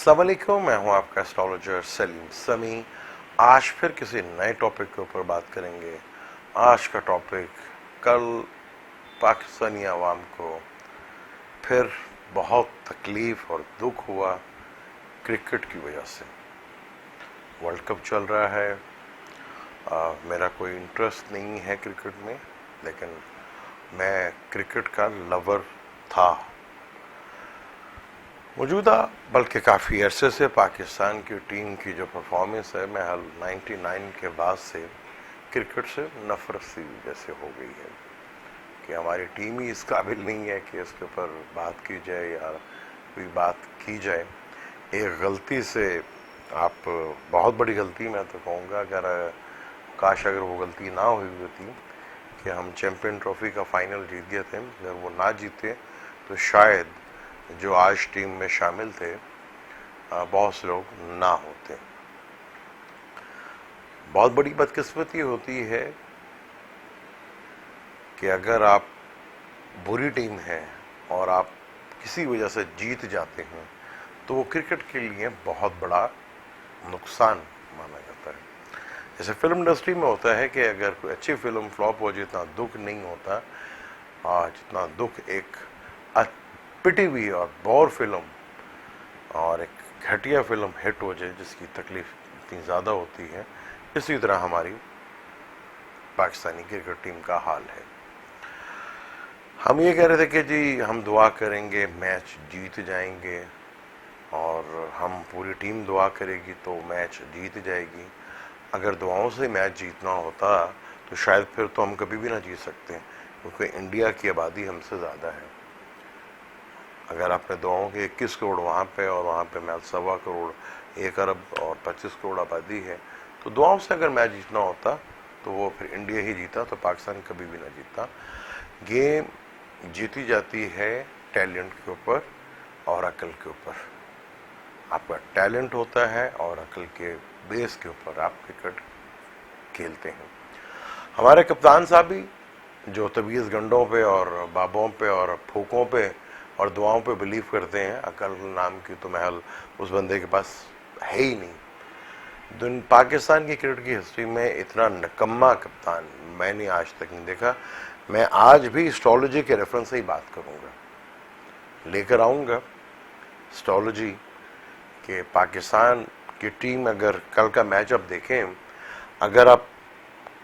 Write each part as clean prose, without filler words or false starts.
अस्सलाम वालेकुम, मैं हूं आपका एस्ट्रोलॉजर सलीम समी। आज फिर किसी नए टॉपिक के ऊपर बात करेंगे। आज का टॉपिक, कल पाकिस्तानी आवाम को फिर बहुत तकलीफ और दुख हुआ क्रिकेट की वजह से। वर्ल्ड कप चल रहा है। मेरा कोई इंटरेस्ट नहीं है क्रिकेट में, लेकिन मैं क्रिकेट का लवर था मौजूदा, बल्कि काफ़ी अरसे से। पाकिस्तान की टीम की जो परफॉर्मेंस है, मैं 99 के बाद से क्रिकेट से नफरत सी जैसे हो गई है कि हमारी टीम ही इस काबिल नहीं है कि इसके ऊपर बात की जाए या कोई बात की जाए। एक गलती से, आप बहुत बड़ी गलती मैं तो कहूँगा, काश अगर वो गलती ना हुई होती कि हम चैम्पियन ट्रॉफी का फाइनल जीत गए थे, अगर वो ना जीते तो शायद जो आज टीम में शामिल थे बहुत से लोग ना होते। बहुत बड़ी बदकिस्मती होती है कि अगर आप बुरी टीम है और आप किसी वजह से जीत जाते हैं तो वो क्रिकेट के लिए बहुत बड़ा नुकसान माना जाता है। जैसे फिल्म इंडस्ट्री में होता है कि अगर कोई अच्छी फिल्म फ्लॉप हो, जितना दुख नहीं होता जितना दुख एक पिटी हुई और बोर फिल्म और एक घटिया फिल्म हिट हो जाए जिसकी तकलीफ इतनी ज़्यादा होती है, इसी तरह हमारी पाकिस्तानी क्रिकेट टीम का हाल है। हम ये कह रहे थे कि जी हम दुआ करेंगे मैच जीत जाएंगे और हम पूरी टीम दुआ करेगी तो मैच जीत जाएगी। अगर दुआओं से मैच जीतना होता तो शायद फिर तो हम कभी भी ना जीत सकते, क्योंकि इंडिया की आबादी हमसे ज़्यादा है। अगर आपने दुआओं के 21 करोड़ वहाँ पे और वहाँ पे मैच 1.25 करोड़, 1 अरब और 25 करोड़ आबादी है, तो दुआओं से अगर मैच जीतना होता तो वो फिर इंडिया ही जीता, तो पाकिस्तान कभी भी ना जीता। गेम जीती जाती है टैलेंट के ऊपर और अकल के ऊपर। आपका टैलेंट होता है और अकल के बेस के ऊपर आप क्रिकेट खेलते हैं। हमारे कप्तान साहब भी जो तबीयत गंडों पे और बाबों पे और फूकों पे और दुआओं पे बिलीव करते हैं, अकल नाम की तो महल उस बंदे के पास है ही नहीं। पाकिस्तान की क्रिकेट की हिस्ट्री में इतना निकम्मा कप्तान मैंने आज तक नहीं देखा। मैं आज भी एस्ट्रोलॉजी के रेफरेंस से ही बात करूंगा, लेकर आऊंगा एस्ट्रोलॉजी के। पाकिस्तान की टीम, अगर कल का मैचअप देखें, अगर आप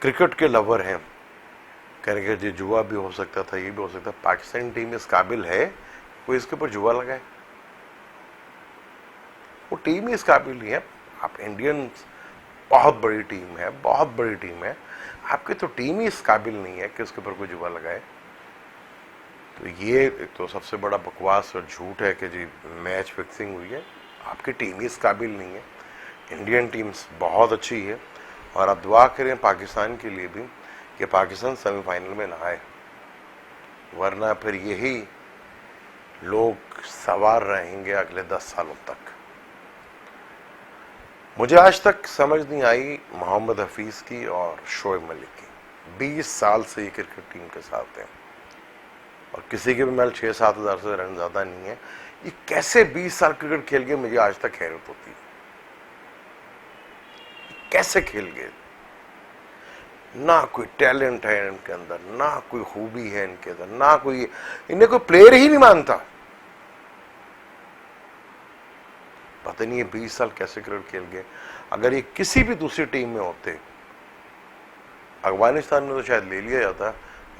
क्रिकेट के लवर हैं, कहेंगे जी जुआ भी हो सकता था, ये भी हो सकता। पाकिस्तान टीम इस काबिल है कोई इसके ऊपर जुआ लगाए? वो टीम ही इस काबिल नहीं है। आप इंडियंस बहुत बड़ी टीम है, बहुत बड़ी टीम है, आपकी तो टीम ही इस काबिल नहीं है कि उसके ऊपर कोई जुआ लगाए। तो ये तो सबसे बड़ा बकवास और झूठ है कि जी मैच फिक्सिंग हुई है। आपकी टीम ही इस काबिल नहीं है। इंडियन टीम्स बहुत अच्छी है और आप दुआ करें पाकिस्तान के लिए भी कि पाकिस्तान सेमीफाइनल में ना आए, वरना फिर यही लोग सवार रहेंगे अगले 10 सालों तक। मुझे आज तक समझ नहीं आई मोहम्मद हफीज की और शोएब मलिक की। 20 साल से ये क्रिकेट टीम के साथ हैं और किसी के भी मैल 6-7 हज़ार से रन ज्यादा नहीं है। ये कैसे 20 साल क्रिकेट खेल गए, मुझे आज तक हैरत होती है। कैसे खेल गए? ना कोई टैलेंट है इनके अंदर, ना कोई खूबी है इनके अंदर, ना कोई, इन्हें कोई प्लेयर ही नहीं मानता। पता नहीं ये 20 साल कैसे क्रिकेट खेल गए। अगर ये किसी भी दूसरी टीम में होते, अफगानिस्तान में तो शायद ले लिया जाता,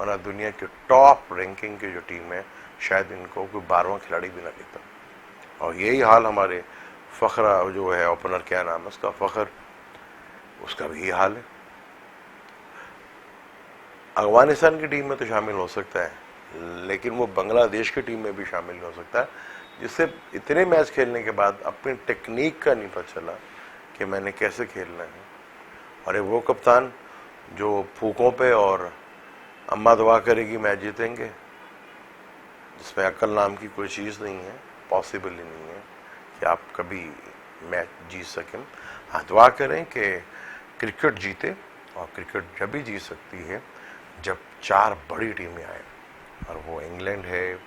वरना दुनिया की टॉप रैंकिंग की जो टीम है शायद इनको कोई 12वां खिलाड़ी भी ना लेता। और यही हाल हमारे फखरा जो है ओपनर, क्या नाम है उसका, फखर, उसका भी यही हाल है। अफगानिस्तान की टीम में तो शामिल हो सकता है, लेकिन वो बांग्लादेश की टीम में भी शामिल हो सकता है, जिससे इतने मैच खेलने के बाद अपनी टेक्निक का नहीं पता चला कि मैंने कैसे खेलना है। और वो कप्तान जो फूकों पे और अम्मा दुआ करेगी मैच जीतेंगे, जिसमें अकल नाम की कोई चीज़ नहीं है, पॉसिबल ही नहीं है कि आप कभी मैच जीत सकें। हाँ, दुआ करें कि क्रिकेट जीते, और क्रिकेट जब भी जीत सकती है जब 4 बड़ी टीमें आए, और वो इंग्लैंड है,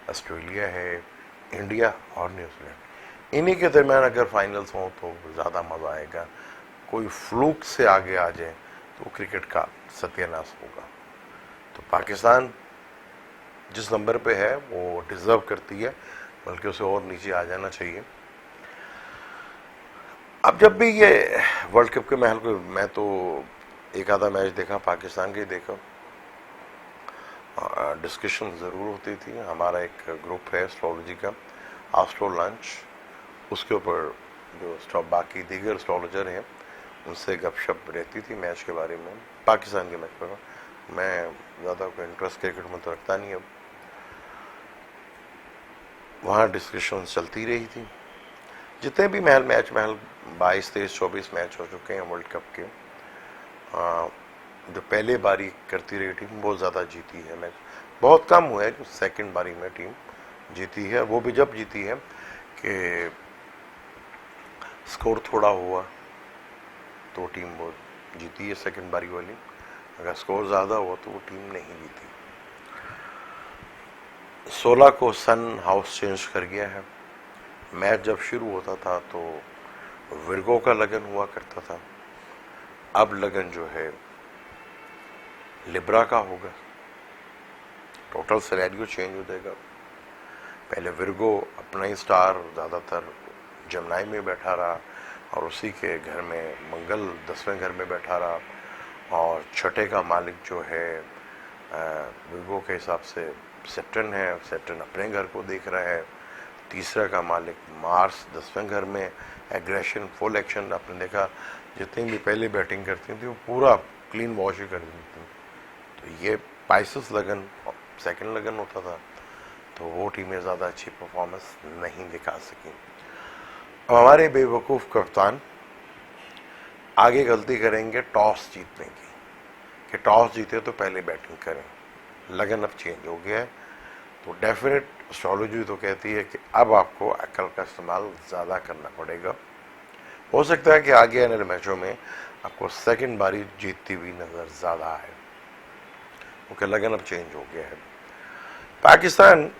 ऑस्ट्रेलिया है, इंडिया और न्यूजीलैंड। इन्हीं के दरमियान अगर फाइनल्स हों तो ज़्यादा मज़ा आएगा। कोई फ्लूक से आगे आ जाए तो क्रिकेट का सत्यानाश होगा। तो पाकिस्तान जिस नंबर पे है वो डिज़र्व करती है, बल्कि उसे और नीचे आ जाना चाहिए। अब जब भी ये वर्ल्ड कप के महल को, मैं तो एक आधा मैच देखा, पाकिस्तान के देखा, डिस्कशन ज़रूर होती थी। हमारा एक ग्रुप है एस्ट्रोलॉजी का, एस्ट्रो लंच, उसके ऊपर जो बाकी दीगर एस्ट्रोलॉजर हैं उनसे गपशप रहती थी मैच के बारे में, पाकिस्तान के मैच पर। मैं ज़्यादा कोई इंटरेस्ट क्रिकेट में तो रखता नहीं। अब वहाँ डिस्कशन चलती रही थी। जितने भी मैच 22, 23, 24 मैच हो चुके हैं वर्ल्ड कप के, जो पहले बारी करती रही टीम बहुत ज़्यादा जीती है मैच। बहुत कम हुआ है जो सेकंड बारी में टीम जीती है, वो भी जब जीती है कि स्कोर थोड़ा हुआ तो टीम वो जीती है सेकंड बारी वाली। अगर स्कोर ज़्यादा हुआ तो वो टीम नहीं जीती। 16 को सन हाउस चेंज कर गया है। मैच जब शुरू होता था तो विर्गो का लगन हुआ करता था, अब लगन जो है लिब्रा का होगा। टोटल सिनेरियो चेंज हो जाएगा। पहले विर्गो अपना ही स्टार ज़्यादातर जमनाई में बैठा रहा और उसी के घर में मंगल 10वें घर में बैठा रहा, और छठे का मालिक जो है विर्गो के हिसाब से सैटर्न है। सैटर्न अपने घर को देख रहा है। तीसरा का मालिक मार्स 10वें घर में, एग्रेशन, फुल एक्शन। आपने देखा जितनी भी पहले बैटिंग करती थी वो पूरा क्लीन वॉश ही कर देती थी। तो ये पाइसेस लगन सेकंड लगन होता था, तो वो टीमें ज़्यादा अच्छी परफॉर्मेंस नहीं दिखा सकी। अब हमारे बेवकूफ़ कप्तान आगे गलती करेंगे टॉस जीतने की, कि टॉस जीते तो पहले बैटिंग करें। लगन अब चेंज हो गया है, तो डेफिनेट एस्ट्रोलॉजी तो कहती है कि अब आपको अकल का इस्तेमाल ज़्यादा करना पड़ेगा। हो सकता है कि आगे आने वाले मैचों में आपको सेकंड बारी जीतती हुई नज़र ज़्यादा आए, क्योंकि लगन अब चेंज हो गया है। पाकिस्तान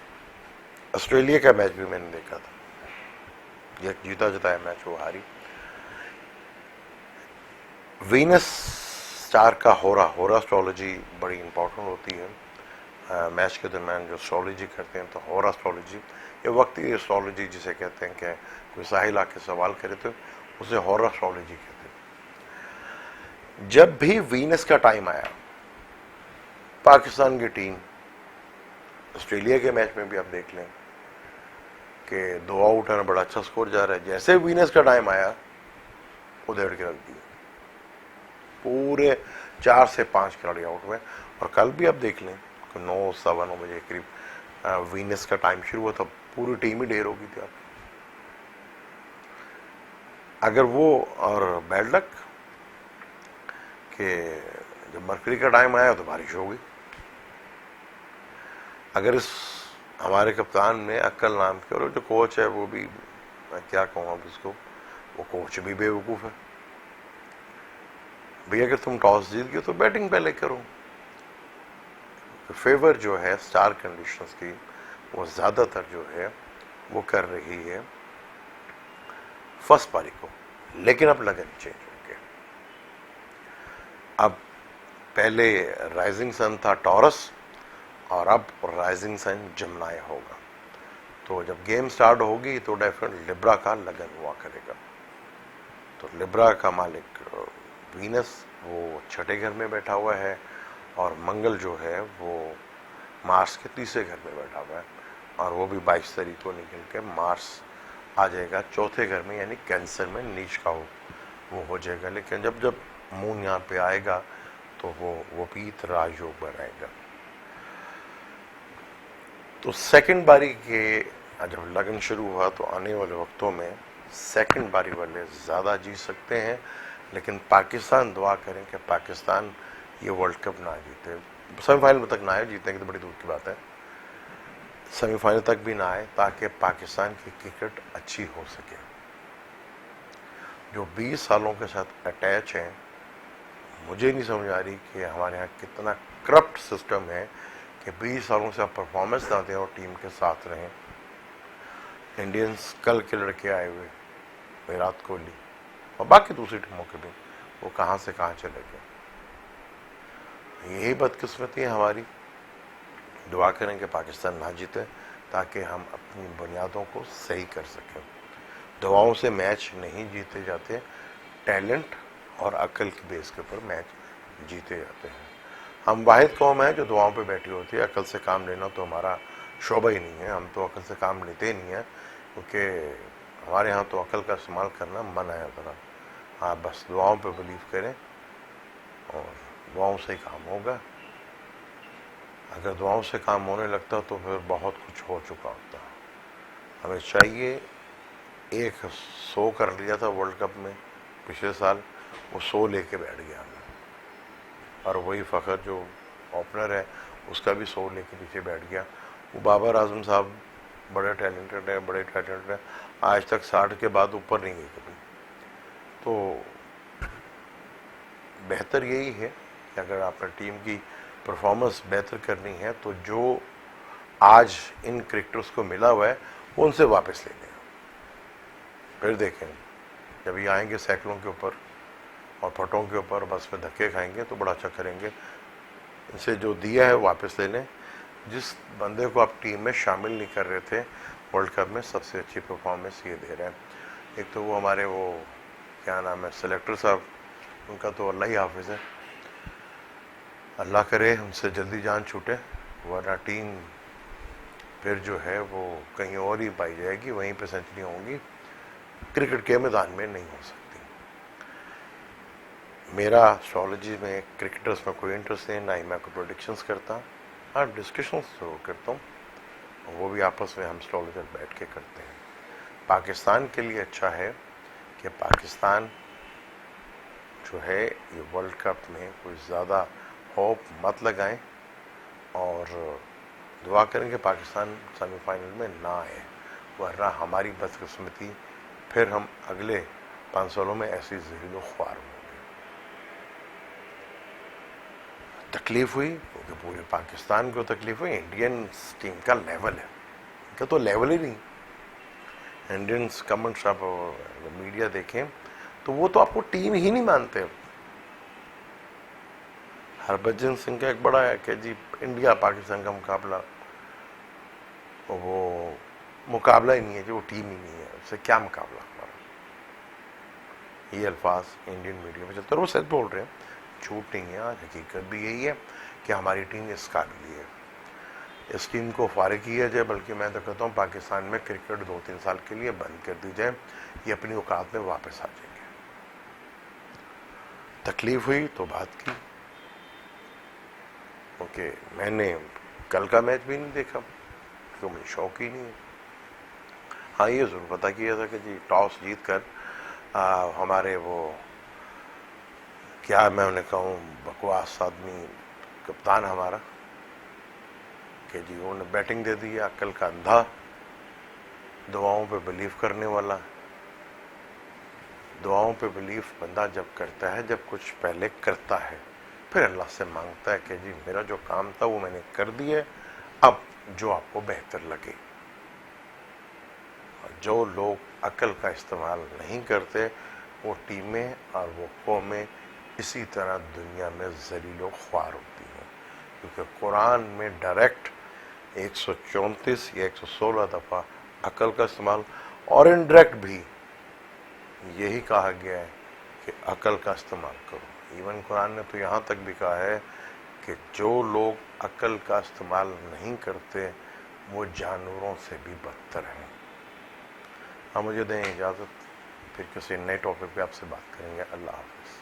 ऑस्ट्रेलिया का मैच भी मैंने देखा था, ये जीता जिताया मैच वो हारी। वीनस स्टार का होरा एस्ट्रोलॉजी बड़ी इंपॉर्टेंट होती है। मैच के दरमियान जो एस्ट्रोलॉजी करते हैं तो होरा एस्ट्रोलॉजी, ये वक्ती एस्ट्रोलॉजी जिसे कहते हैं, कि कोई साहिल आके सवाल करे तो उसे होरा एस्ट्रोलॉजी कहते हैं। जब भी वीनस का टाइम आया, पाकिस्तान की टीम, ऑस्ट्रेलिया के मैच में भी आप देख लें कि 2 आउट है, बड़ा अच्छा स्कोर जा रहा है। जैसे वीनस का टाइम आया उधेड़ के रख दिया, पूरे 4 से 5 खिलाड़ी आउट हुए। और कल भी आप देख लें 9, 9:15 बजे करीब वीनस का टाइम शुरू हुआ था, पूरी टीम ही ढेर हो गई थी। आप अगर वो, और बैड लक कि जब मरकरी का टाइम आया तो बारिश हो गई। अगर इस हमारे कप्तान ने अक्ल नाम के, और जो कोच है वो भी, मैं क्या कहूँ अब इसको, वो कोच भी बेवकूफ़ है। भैया अगर तुम टॉस जीत गए तो बैटिंग पहले करो। फेवर जो है स्टार कंडीशंस की, वो ज़्यादातर जो है वो कर रही है फर्स्ट पारी को। लेकिन अब लगन चेंज हो गया। अब पहले राइजिंग सन था टॉरस, और अब राइजिंग सन जमनाई होगा। तो जब गेम स्टार्ट होगी तो डेफिनेट लिब्रा का लगन हुआ करेगा। तो लिब्रा का मालिक वीनस वो छठे घर में बैठा हुआ है, और मंगल जो है वो मार्स के तीसरे घर में बैठा हुआ है, और वो भी 22 तारीख को निकल के मार्स आ जाएगा चौथे घर में, यानी कैंसर में नीच का वो हो जाएगा। लेकिन जब जब मून यहाँ पे आएगा तो वो पीत राजयोग बनाएगा। तो सेकंड बारी के जब लगन शुरू हुआ तो आने वाले वक्तों में सेकंड बारी वाले ज़्यादा जीत सकते हैं। लेकिन पाकिस्तान दुआ करें कि पाकिस्तान ये वर्ल्ड कप ना जीते, सेमीफाइनल तक ना आए। जीतने की तो बड़ी दूर की बात है, सेमीफाइनल तक भी ना आए, ताकि पाकिस्तान की क्रिकेट अच्छी हो सके। जो 20 सालों के साथ अटैच हैं, मुझे नहीं समझ आ रही कि हमारे यहाँ कितना करप्ट सिस्टम है कि 20 सालों से आप परफॉर्मेंस ना दें और टीम के साथ रहें। इंडियंस कल के लड़के आए हुए, विराट कोहली और बाकी दूसरी टीमों के भी, वो कहाँ से कहाँ चले गए। यही बदकिस्मती है हमारी। दुआ करें कि पाकिस्तान ना जीते ताकि हम अपनी बुनियादों को सही कर सकें। दुआओं से मैच नहीं जीते जाते, टैलेंट और अक्ल के बेस के ऊपर मैच जीते जाते हैं। हम वाहिद कौम है जो दुआओं पे बैठी होती है। अक्ल से काम लेना तो हमारा शोबा ही नहीं है, हम तो अक्ल से काम लेते ही नहीं है, क्योंकि हमारे यहाँ तो अक्ल का इस्तेमाल करना मना है ज़रा। हाँ, बस दुआओं पे बिलीव करें और दुआओं से ही काम होगा। अगर दुआओं से काम होने लगता तो फिर बहुत कुछ हो चुका होता। हमें चाहिए, एक 100 कर लिया था वर्ल्ड कप में पिछले साल, वो 100 लेके बैठ गया हमें। और वही फ़खर जो ओपनर है उसका भी 100 लेके पीछे बैठ गया। वो बाबर आजम साहब बड़े टैलेंटेड है, बड़े टैलेंटेड है, आज तक 60 के बाद ऊपर नहीं गए कभी। तो बेहतर यही है कि अगर आपने टीम की परफॉर्मेंस बेहतर करनी है तो जो आज इन क्रिकेटर्स को मिला हुआ है वो उनसे वापस ले लें। फिर देखें जब ये आएंगे साइकिलों के ऊपर और फटों के ऊपर, बस में धक्के खाएंगे तो बड़ा अच्छा करेंगे। इनसे जो दिया है वापस ले लें। जिस बंदे को आप टीम में शामिल नहीं कर रहे थे वर्ल्ड कप में, सबसे अच्छी परफॉर्मेंस ये दे रहे हैं। एक तो वो हमारे वो क्या नाम है सेलेक्टर साहब, उनका तो अल्लाह ही हाफिज़ है। अल्लाह करे उनसे जल्दी जान छूटे, वरना टीम फिर जो है वो कहीं और ही पाई जाएगी, वहीं पे सेंचुरी होंगी, क्रिकेट के मैदान में नहीं हो सकती। मेरा एस्ट्रोलॉजी में क्रिकेटर्स में कोई इंटरेस्ट नहीं, ना ही मैं कोई प्रोडिक्शंस करता। हाँ, डिस्कशंस जरूर करता हूँ, वो भी आपस में हम एस्ट्रोलॉजर बैठ के करते हैं। पाकिस्तान के लिए अच्छा है कि पाकिस्तान जो है ये वर्ल्ड कप में कोई ज़्यादा होप मत लगाएं और दुआ करें कि पाकिस्तान सेमीफाइनल में ना आए, वरना हमारी बदकिस्मती फिर हम अगले 5 सालों में ऐसी ज़हीलो ख्वार होंगे। तकलीफ हुई क्योंकि पूरे पाकिस्तान को तकलीफ हुई। इंडियन टीम का लेवल है, इनका तो लेवल ही नहीं। इंडियंस कमेंट्स आप मीडिया देखें तो वो तो आपको टीम ही नहीं मानते। हरभजन सिंह का एक बड़ा है कि जी इंडिया पाकिस्तान का मुकाबला, वो मुकाबला ही नहीं है जी, वो टीम ही नहीं है, उससे क्या मुकाबला हमारा। ये अल्फाज इंडियन मीडिया में चलते, और वो सच बोल रहे हैं, झूठ नहीं है। आज हकीकत भी यही है कि हमारी टीम इस काबिल है। इस टीम को फारिग किया जाए, बल्कि मैं तो कहता हूँ पाकिस्तान में क्रिकेट 2-3 साल के लिए बंद कर दी जाए, ये अपनी औकात में वापस आ जाएंगे। तकलीफ हुई तो बात की। ओके, मैंने कल का मैच भी नहीं देखा तो मुझे शौक ही नहीं है। हाँ, ये ज़रूर पता किया था कि जी टॉस जीत कर हमारे वो क्या मैं उन्हें कहूँ बकवास आदमी कप्तान हमारा कि जी उन्होंने बैटिंग दे दी। अक्ल का अंधा, दुआओं पे बिलीव करने वाला। दुआओं पे बिलीव बंदा जब करता है, जब कुछ पहले करता है, फिर अल्लाह से मांगता है कि जी मेरा जो काम था वो मैंने कर दिया, अब जो आपको बेहतर लगे। जो लोग अक्ल का इस्तेमाल नहीं करते वो टीमें और वो कौमें इसी तरह दुनिया में ज़लीलो ख्वार होती हैं, क्योंकि कुरान में डायरेक्ट 134 या 116 दफ़ा अक्ल का इस्तेमाल और इनडायरेक्ट भी यही कहा गया है कि अक्ल का इस्तेमाल करो। इवन कुरान ने तो यहाँ तक भी कहा है कि जो लोग अक्ल का इस्तेमाल नहीं करते वो जानवरों से भी बदतर हैं। हाँ, मुझे दें इजाज़त, फिर किसी नए टॉपिक पे आपसे बात करेंगे। अल्लाह हाफ़िज़।